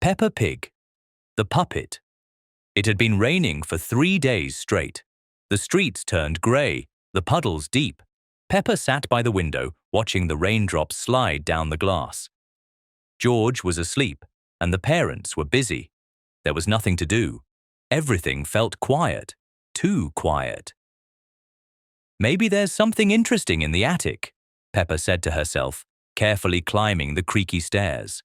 Peppa Pig The Puppet. It had been raining for 3 days straight. The streets turned grey, the puddles deep. Peppa sat by the window, watching the raindrops slide down the glass. George was asleep, and the parents were busy. There was nothing to do. Everything felt quiet, too quiet. Maybe there's something interesting in the attic, Peppa said to herself, carefully climbing the creaky stairs.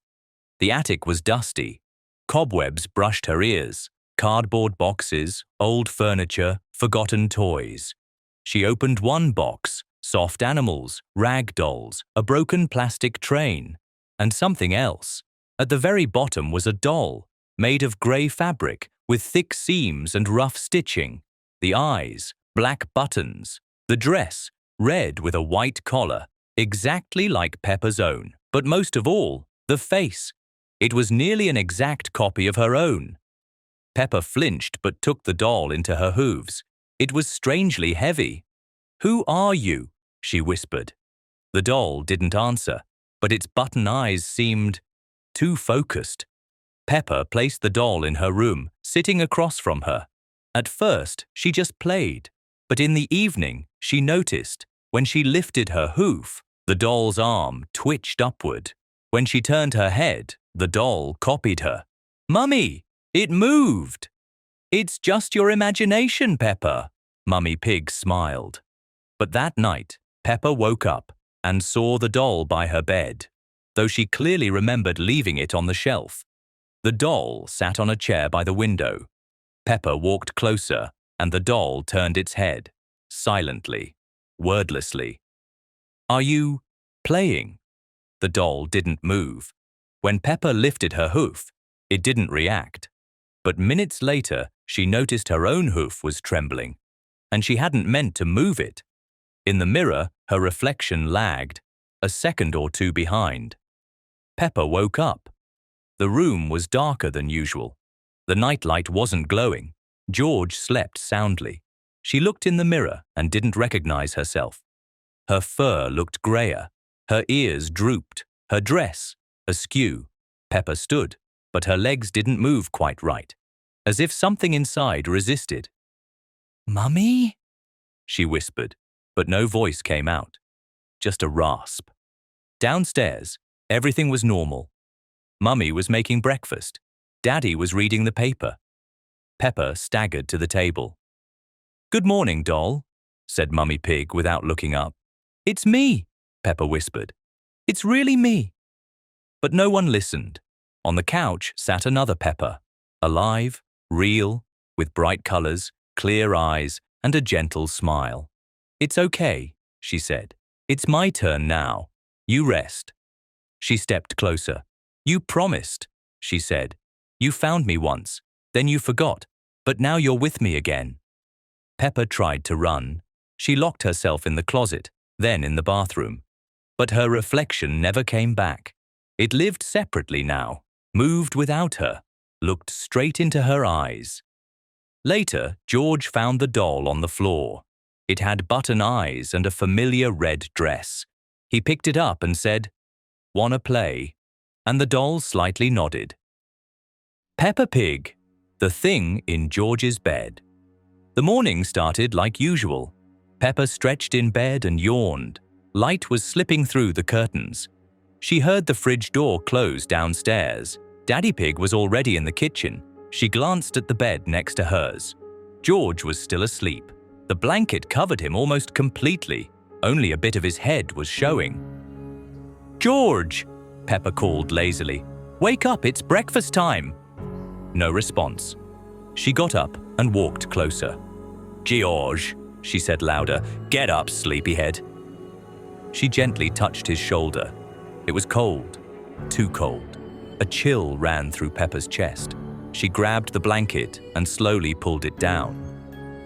The attic was dusty. Cobwebs brushed her ears, cardboard boxes, old furniture, forgotten toys. She opened one box, soft animals, rag dolls, a broken plastic train, and something else. At the very bottom was a doll, made of grey fabric, with thick seams and rough stitching. The eyes, black buttons. The dress, red with a white collar, exactly like Peppa's own. But most of all, the face. It was nearly an exact copy of her own. Peppa flinched but took the doll into her hooves. It was strangely heavy. "Who are you?" she whispered. The doll didn't answer, but its button eyes seemed too focused. Peppa placed the doll in her room, sitting across from her. At first, she just played, but in the evening, she noticed, when she lifted her hoof, the doll's arm twitched upward. When she turned her head, the doll copied her. "Mummy, it moved!" "It's just your imagination, Peppa," Mummy Pig smiled. But that night, Peppa woke up and saw the doll by her bed, though she clearly remembered leaving it on the shelf. The doll sat on a chair by the window. Peppa walked closer, and the doll turned its head, silently, wordlessly. "Are you playing?" The doll didn't move. When Peppa lifted her hoof, it didn't react. But minutes later, she noticed her own hoof was trembling, and she hadn't meant to move it. In the mirror, her reflection lagged, a second or two behind. Peppa woke up. The room was darker than usual. The nightlight wasn't glowing. George slept soundly. She looked in the mirror and didn't recognize herself. Her fur looked grayer. Her ears drooped. Her dress askew. Peppa stood, but her legs didn't move quite right, as if something inside resisted. "Mummy?" she whispered, but no voice came out. Just a rasp. Downstairs, everything was normal. Mummy was making breakfast. Daddy was reading the paper. Peppa staggered to the table. "Good morning, doll," said Mummy Pig without looking up. "It's me," Peppa whispered. "It's really me." But no one listened. On the couch sat another Peppa, alive, real, with bright colors, clear eyes, and a gentle smile. "It's okay," she said. "It's my turn now. You rest." She stepped closer. "You promised," she said. "You found me once, then you forgot, but now you're with me again." Peppa tried to run. She locked herself in the closet, then in the bathroom. But her reflection never came back. It lived separately now, moved without her, looked straight into her eyes. Later, George found the doll on the floor. It had button eyes and a familiar red dress. He picked it up and said, "Wanna play?" And the doll slightly nodded. Peppa Pig, the thing in George's bed. The morning started like usual. Peppa stretched in bed and yawned. Light was slipping through the curtains. She heard the fridge door close downstairs. Daddy Pig was already in the kitchen. She glanced at the bed next to hers. George was still asleep. The blanket covered him almost completely. Only a bit of his head was showing. "George!" Peppa called lazily. "Wake up, it's breakfast time!" No response. She got up and walked closer. "George," she said louder, "get up, sleepyhead." She gently touched his shoulder. It was cold, too cold. A chill ran through Peppa's chest. She grabbed the blanket and slowly pulled it down.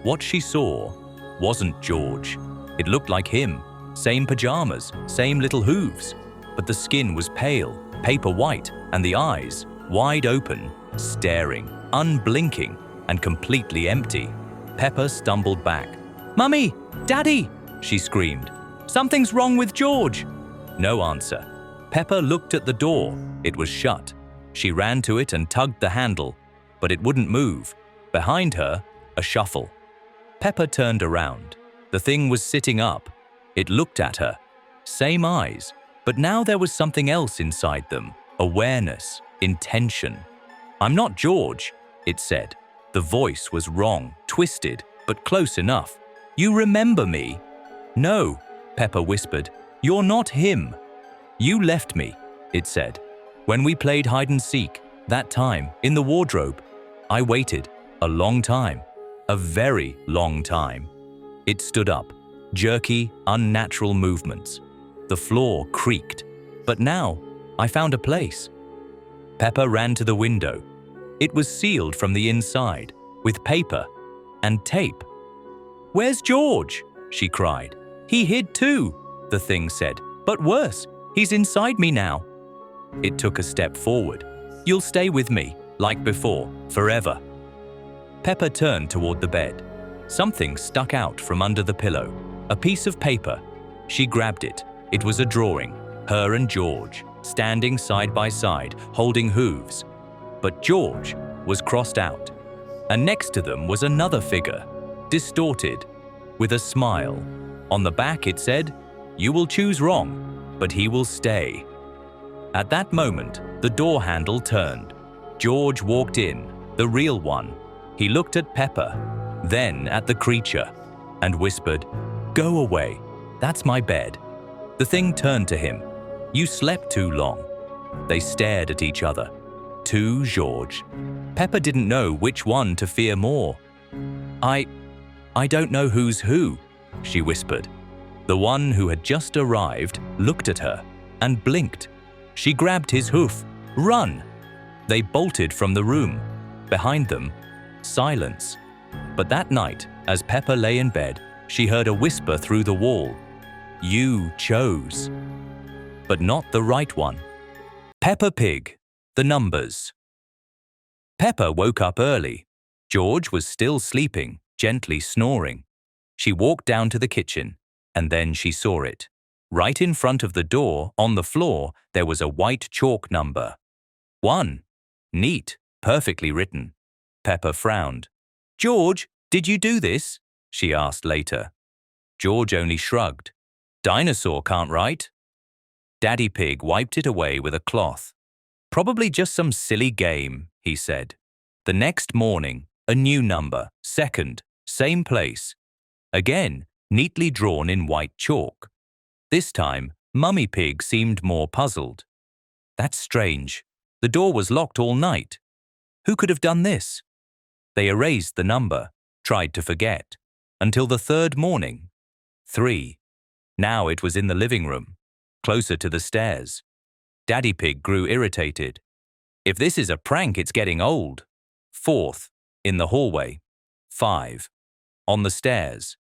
What she saw wasn't George. It looked like him. Same pajamas, same little hooves. But the skin was pale, paper white, and the eyes, wide open, staring, unblinking, and completely empty. Peppa stumbled back. "Mummy! Daddy!" she screamed. "Something's wrong with George!" No answer. Peppa looked at the door. It was shut. She ran to it and tugged the handle, but it wouldn't move. Behind her, a shuffle. Peppa turned around. The thing was sitting up. It looked at her. Same eyes, but now there was something else inside them. Awareness, intention. "I'm not George," it said. The voice was wrong, twisted, but close enough. "You remember me?" "No," Peppa whispered. "You're not him." "You left me," it said. "When we played hide and seek, that time, in the wardrobe. I waited a long time, a very long time." It stood up, jerky, unnatural movements. The floor creaked. "But now, I found a place." Peppa ran to the window. It was sealed from the inside, with paper and tape. "Where's George?" she cried. "He hid too," the thing said. "But worse, he's inside me now." It took a step forward. "You'll stay with me, like before, forever." Peppa turned toward the bed. Something stuck out from under the pillow. A piece of paper. She grabbed it. It was a drawing. Her and George, standing side by side, holding hooves. But George was crossed out. And next to them was another figure, distorted, with a smile. On the back it said, "You will choose wrong, but he will stay." At that moment, the door handle turned. George walked in, the real one. He looked at Peppa, then at the creature, and whispered, "Go away, that's my bed." The thing turned to him. "You slept too long." They stared at each other. To George. Peppa didn't know which one to fear more. I don't know who's who," she whispered. The one who had just arrived looked at her and blinked. She grabbed his hoof. "Run!" They bolted from the room. Behind them, silence. But that night, as Peppa lay in bed, she heard a whisper through the wall. "You chose." But not the right one. Peppa Pig The Numbers. Peppa woke up early. George was still sleeping, gently snoring. She walked down to the kitchen, and then she saw it. Right in front of the door, on the floor, there was a white chalk number. 1. Neat, perfectly written. Peppa frowned. "George, did you do this?" she asked later. George only shrugged. "Dinosaur can't write." Daddy Pig wiped it away with a cloth. "Probably just some silly game," he said. The next morning, a new number, 2nd, same place. Again, neatly drawn in white chalk. This time, Mummy Pig seemed more puzzled. "That's strange. The door was locked all night. Who could have done this?" They erased the number, tried to forget, until the 3rd morning. 3. Now it was in the living room, closer to the stairs. Daddy Pig grew irritated. "If this is a prank, it's getting old." 4th, in the hallway. 5. On the stairs.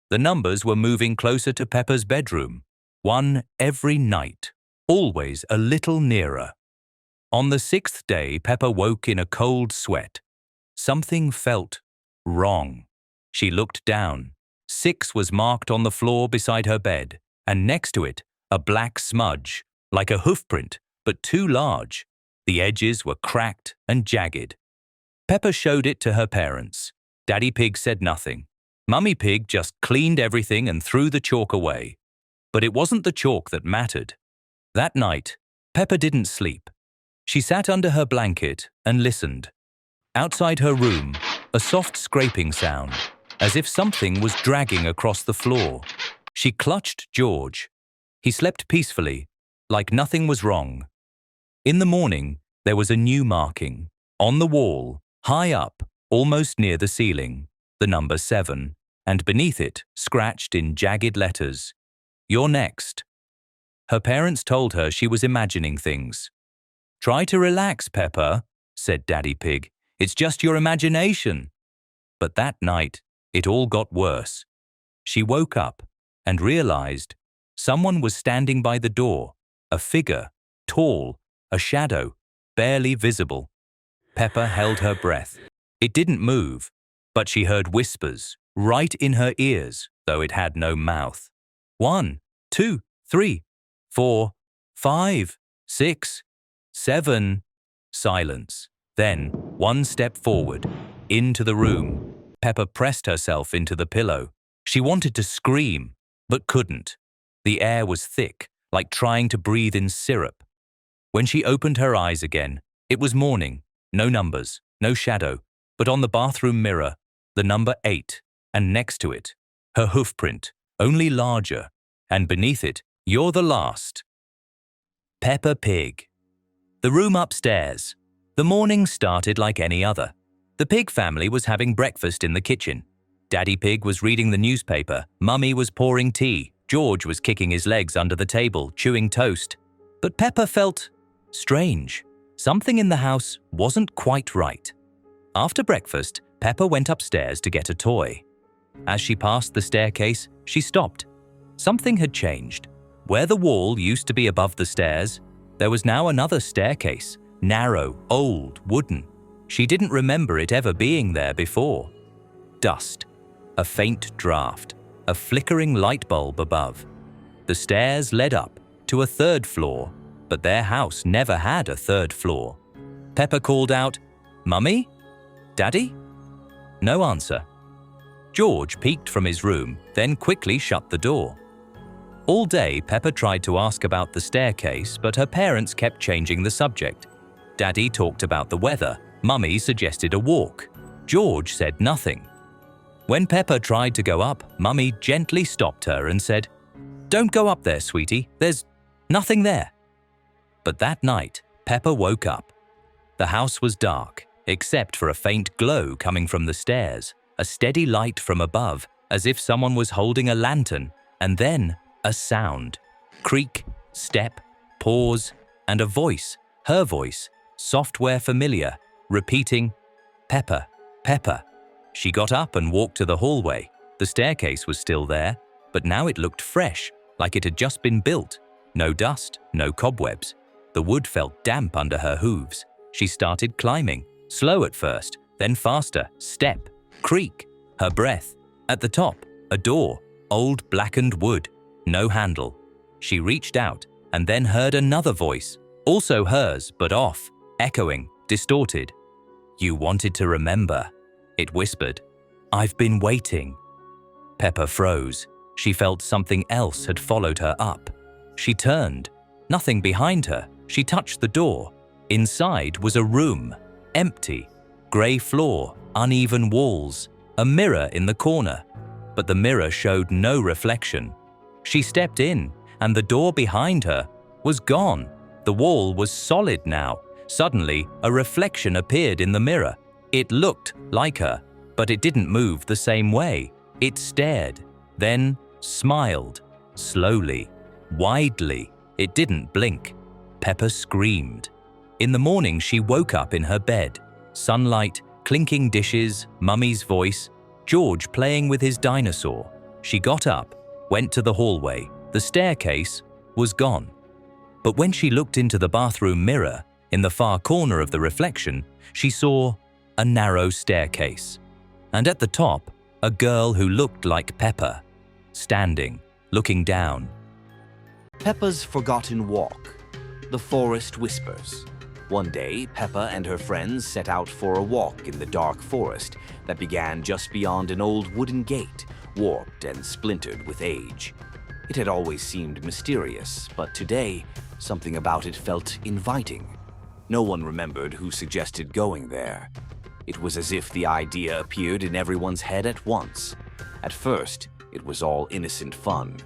The numbers were moving closer to Peppa's bedroom. 1 every night, always a little nearer. On the 6th day, Peppa woke in a cold sweat. Something felt wrong. She looked down. 6 was marked on the floor beside her bed, and next to it, a black smudge, like a hoofprint, but too large. The edges were cracked and jagged. Peppa showed it to her parents. Daddy Pig said nothing. Mummy Pig just cleaned everything and threw the chalk away. But it wasn't the chalk that mattered. That night, Peppa didn't sleep. She sat under her blanket and listened. Outside her room, a soft scraping sound, as if something was dragging across the floor. She clutched George. He slept peacefully, like nothing was wrong. In the morning, there was a new marking. On the wall, high up, almost near the ceiling, the number 7, and beneath it, scratched in jagged letters, "You're next." Her parents told her she was imagining things. "Try to relax, Peppa," said Daddy Pig. "It's just your imagination." But that night, it all got worse. She woke up and realized someone was standing by the door, a figure, tall, a shadow, barely visible. Peppa held her breath. It didn't move, but she heard whispers right in her ears, though it had no mouth. 1, 2, 3, 4, 5, 6, 7, Silence. Then, one step forward, into the room. Peppa pressed herself into the pillow. She wanted to scream, but couldn't. The air was thick, like trying to breathe in syrup. When she opened her eyes again, it was morning. No numbers, no shadow, but on the bathroom mirror, the number 8, and next to it, her hoofprint, only larger, and beneath it, "You're the last." Peppa Pig. The room upstairs. The morning started like any other. The Pig family was having breakfast in the kitchen. Daddy Pig was reading the newspaper, Mummy was pouring tea, George was kicking his legs under the table, chewing toast. But Peppa felt strange. Something in the house wasn't quite right. After breakfast, Peppa went upstairs to get a toy. As she passed the staircase, she stopped. Something had changed. Where the wall used to be above the stairs, there was now another staircase, narrow, old, wooden. She didn't remember it ever being there before. Dust, a faint draft, a flickering light bulb above. The stairs led up to a third floor, but their house never had a third floor. Peppa called out, "Mummy? Daddy?" No answer. George peeked from his room, then quickly shut the door. All day, Peppa tried to ask about the staircase, but her parents kept changing the subject. Daddy talked about the weather. Mummy suggested a walk. George said nothing. When Peppa tried to go up, Mummy gently stopped her and said, "Don't go up there, sweetie. There's nothing there." But that night, Peppa woke up. The house was dark, except for a faint glow coming from the stairs, a steady light from above, as if someone was holding a lantern, and then a sound. Creak, step, pause, and a voice, her voice, software familiar, repeating, "Peppa, Peppa." She got up and walked to the hallway. The staircase was still there, but now it looked fresh, like it had just been built. No dust, no cobwebs. The wood felt damp under her hooves. She started climbing, slow at first, then faster, step, creak, her breath. At the top, a door, old blackened wood, no handle. She reached out and then heard another voice, also hers but off, echoing, distorted. "You wanted to remember," it whispered. "I've been waiting." Peppa froze. She felt something else had followed her up. She turned. Nothing behind her. She touched the door. Inside was a room, empty. Grey floor, uneven walls, a mirror in the corner. But the mirror showed no reflection. She stepped in, and the door behind her was gone. The wall was solid now. Suddenly, a reflection appeared in the mirror. It looked like her, but it didn't move the same way. It stared, then smiled, slowly, widely. It didn't blink. Peppa screamed. In the morning, she woke up in her bed. Sunlight, clinking dishes, Mummy's voice, George playing with his dinosaur. She got up, went to the hallway. The staircase was gone. But when she looked into the bathroom mirror, in the far corner of the reflection, she saw a narrow staircase. And at the top, a girl who looked like Peppa, standing, looking down. Peppa's Forgotten Walk. The Forest Whispers. One day, Peppa and her friends set out for a walk in the dark forest that began just beyond an old wooden gate, warped and splintered with age. It had always seemed mysterious, but today, something about it felt inviting. No one remembered who suggested going there. It was as if the idea appeared in everyone's head at once. At first, it was all innocent fun.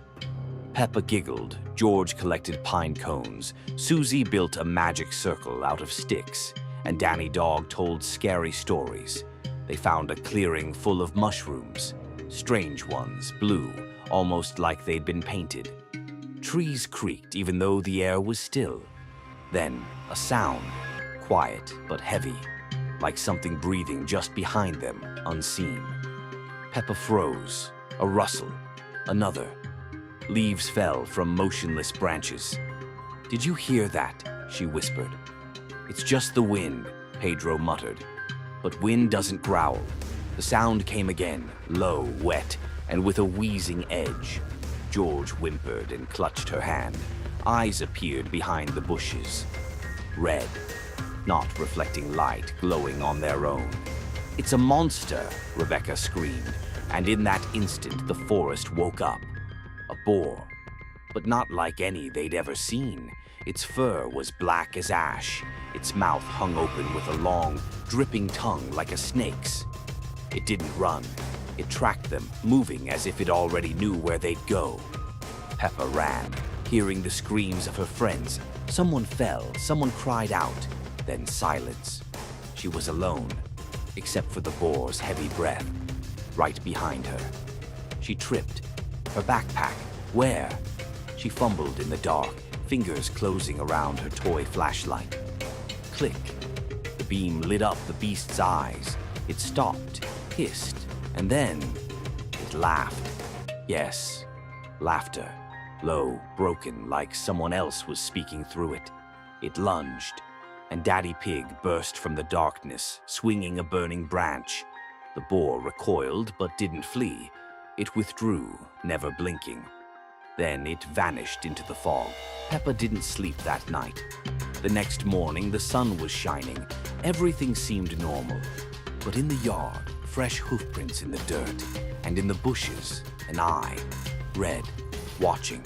Peppa giggled, George collected pine cones, Susie built a magic circle out of sticks, and Danny Dog told scary stories. They found a clearing full of mushrooms, strange ones, blue, almost like they'd been painted. Trees creaked even though the air was still. Then, a sound, quiet but heavy, like something breathing just behind them, unseen. Peppa froze, a rustle, another. Leaves fell from motionless branches. "Did you hear that?" she whispered. "It's just the wind," Pedro muttered. But wind doesn't growl. The sound came again, low, wet, and with a wheezing edge. George whimpered and clutched her hand. Eyes appeared behind the bushes. Red. not reflecting light glowing on their own. "It's a monster," Rebecca screamed, and in that instant the forest woke up. A boar, but not like any they'd ever seen. Its fur was black as ash. Its mouth hung open with a long, dripping tongue like a snake's. It didn't run. It tracked them, moving as if it already knew where they'd go. Peppa ran, hearing the screams of her friends. Someone fell, someone cried out, then silence. She was alone, except for the boar's heavy breath, right behind her. She tripped. Her backpack, where? She fumbled in the dark, fingers closing around her toy flashlight. Click. The beam lit up the beast's eyes. It stopped, hissed, and then it laughed. Yes, laughter. Low, broken, like someone else was speaking through it. It lunged, and Daddy Pig burst from the darkness, swinging a burning branch. The boar recoiled but didn't flee. It withdrew, never blinking. Then it vanished into the fog. Peppa didn't sleep that night. The next morning, the sun was shining. Everything seemed normal. But in the yard, fresh hoofprints in the dirt, and in the bushes, an eye, red, watching.